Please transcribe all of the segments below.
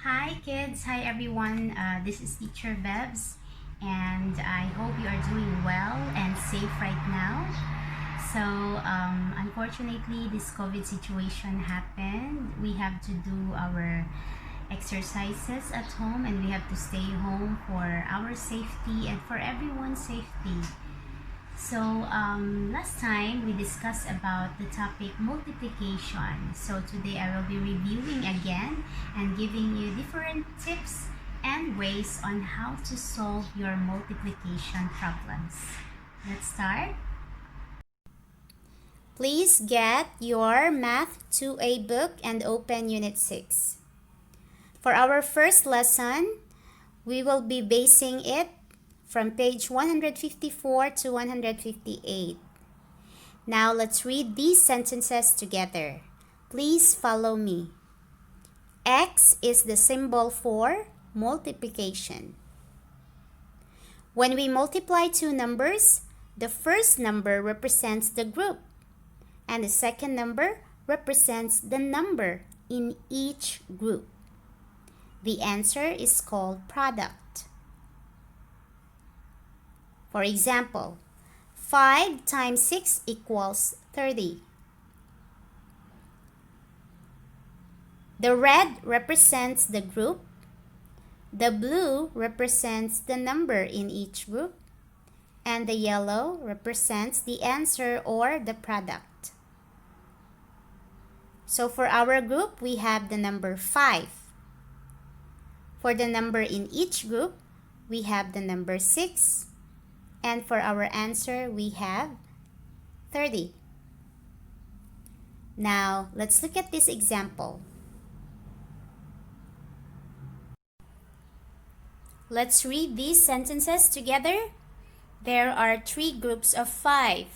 Hi kids, hi everyone. This is Teacher Bebs, and I hope you are doing well and safe right now. So, unfortunately, this COVID situation happened. We have to do our exercises at home, and we have to stay home for our safety and for everyone's safety. So, last time we discussed about the topic multiplication. So, today I will be reviewing again and giving you different tips and ways on how to solve your multiplication problems. Let's start. Please get your Math 2A book and open Unit 6. For our first lesson, we will be basing it from page 154 to 158. Now let's read these sentences together. Please follow me. X is the symbol for multiplication. When we multiply two numbers, the first number represents the group, and the second number represents the number in each group. The answer is called product. For example, 5 times 6 equals 30. The red represents the group. The blue represents the number in each group. And the yellow represents the answer or the product. So for our group, we have the number 5. For the number in each group, we have the number 6. And for our answer, we have 30. Now, let's look at this example. Let's read these sentences together. There are 3 groups of 5.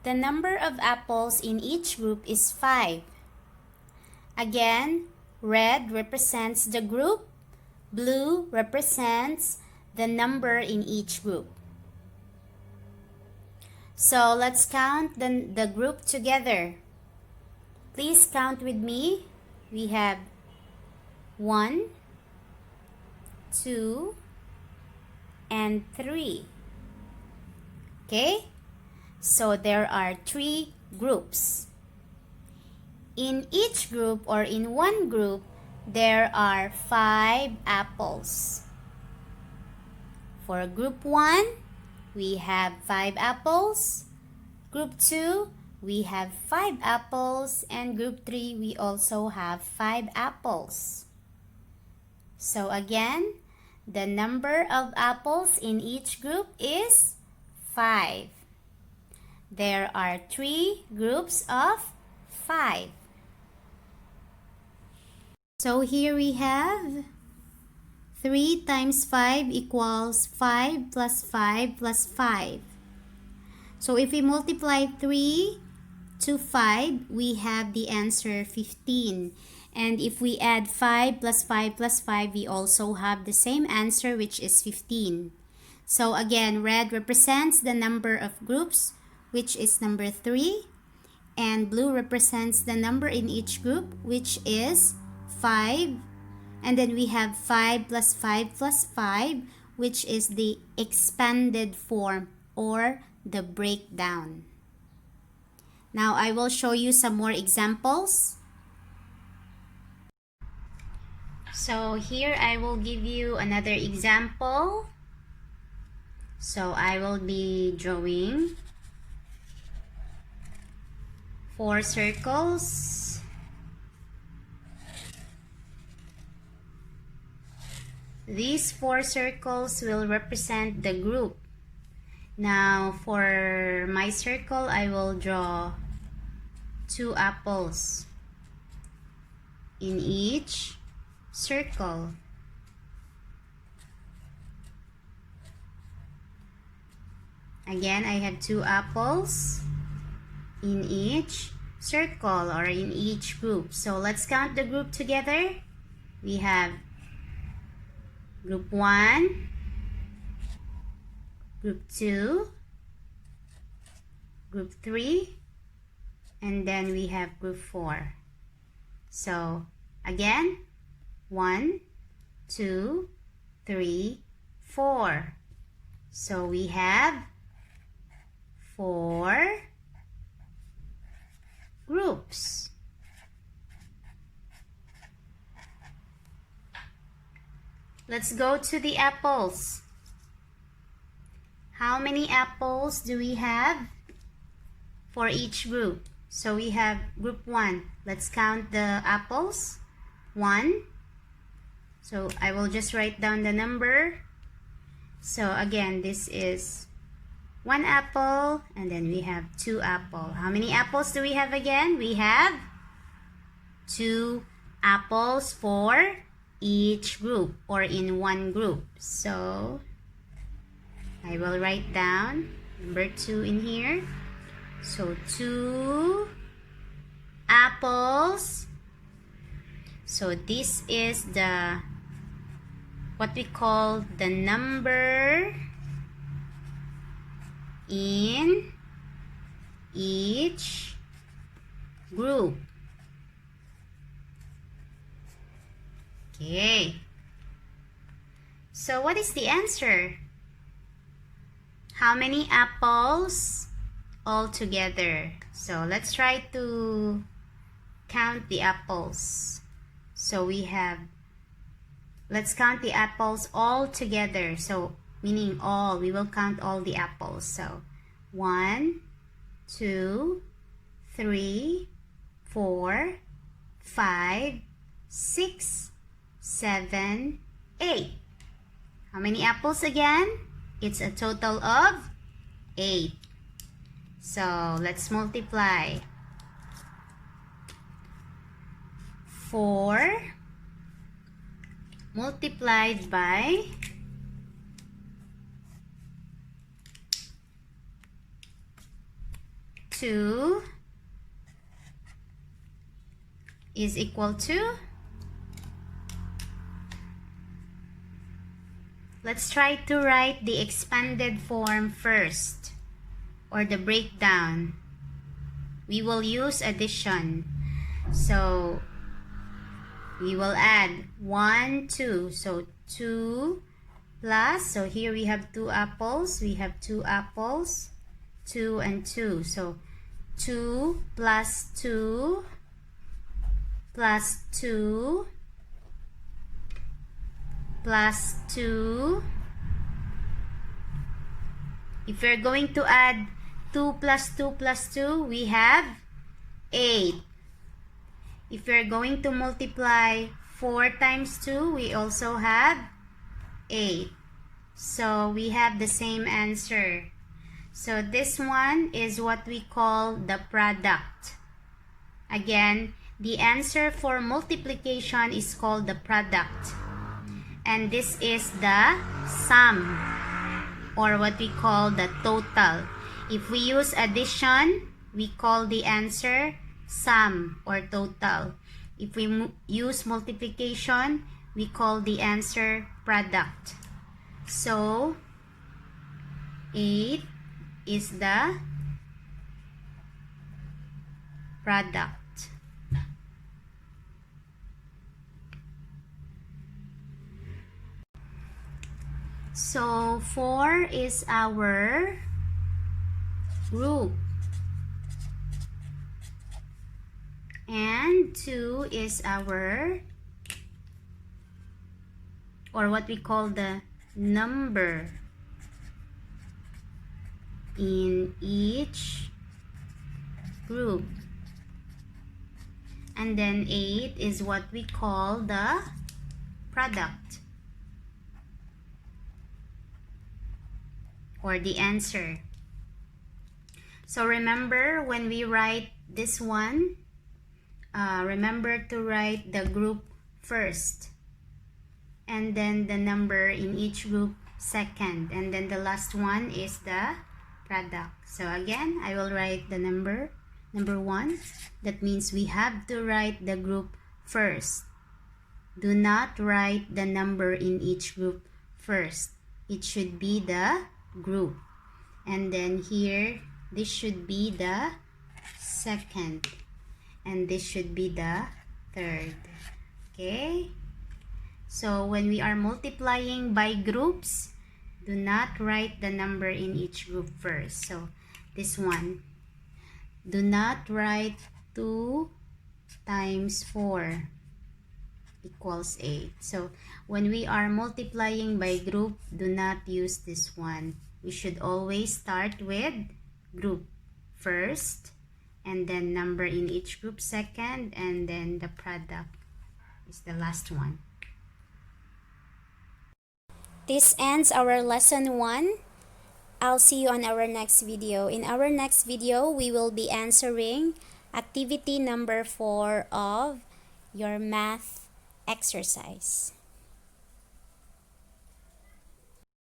The number of apples in each group is 5. Again, red represents the group. Blue represents the number in each group. So let's count the group together. Please count with me. We have 1, 2, and 3. Okay? So there are 3 groups. In each group or in one group, there are 5 apples. For group 1, we have 5 apples. Group 2, we have 5 apples. And group 3, we also have 5 apples. So again, the number of apples in each group is 5. There are 3 groups of 5. So here we have 3 times 5 equals 5 plus 5 plus 5. So if we multiply 3 to 5, we have the answer 15. And if we add 5 plus 5 plus 5, we also have the same answer, which is 15. So again, red represents the number of groups, which is number 3. And blue represents the number in each group, which is 5. And then we have 5 plus 5 plus 5, which is the expanded form or the breakdown. Now I will show you some more examples. So here I will give you another example. So I will be drawing 4 circles. These 4 circles will represent the group. Now for my circle, I will draw 2 apples in each circle. Again, I have 2 apples in each circle or in each group. So let's count the group together. We have group 1, group 2, group 3, and then we have group 4. So again, 1, 2, 3, 4. So we have 4 groups. Let's go to the apples. How many apples do we have for each group? So we have group 1. Let's count the apples. 1. So I will just write down the number. So again, this is 1 apple, and then we have 2 apples. How many apples do we have again? We have 2 apples for each group, or in one group. So I will write down number 2 in here. So 2 apples. So this is the what we call the number in each group. Okay. So what is the answer? How many apples altogether? So let's try to count the apples. So we have, let's count the apples all together. So meaning all, we will count all the apples. So 1, 2, 3, 4, 5, 6, 7, 8. How many apples again? It's a total of 8. So let's multiply. 4 multiplied by 2 is equal to, let's try to write the expanded form first, or the breakdown. We will use addition. So we will add 1, 2. So 2 plus, so here we have 2 apples. We have 2 apples, 2 and 2. So 2 plus 2 plus 2 plus 2. If we're going to add 2 plus 2 plus 2, we have 8. If we're going to multiply 4 times 2, we also have 8. So we have the same answer. So this one is what we call the product. Again, the answer for multiplication is called the product. And this is the sum, or what we call the total. If we use addition, we call the answer sum or total. If we use multiplication, we call the answer product. So 8 is the product. So 4 is our group, and 2 is our, or what we call the number in each group, and then 8 is what we call the product, or the answer. So remember, when we write this one, remember to write the group first, and then the number in each group second, and then the last one is the product. So again, I will write the number 1. That means we have to write the group first. Do not write the number in each group first. It should be the group, and then here this should be the second, and this should be the third. Okay, So when we are multiplying by groups, do not write the number in each group first. So this one, do not write 2 times 4 equals 8. So when we are multiplying by group, do not use this one. We should always start with group first, and then number in each group second, and then the product is the last one. This ends our lesson 1. I'll see you on our next video. In our next video, we will be answering activity number 4 of your math exercise.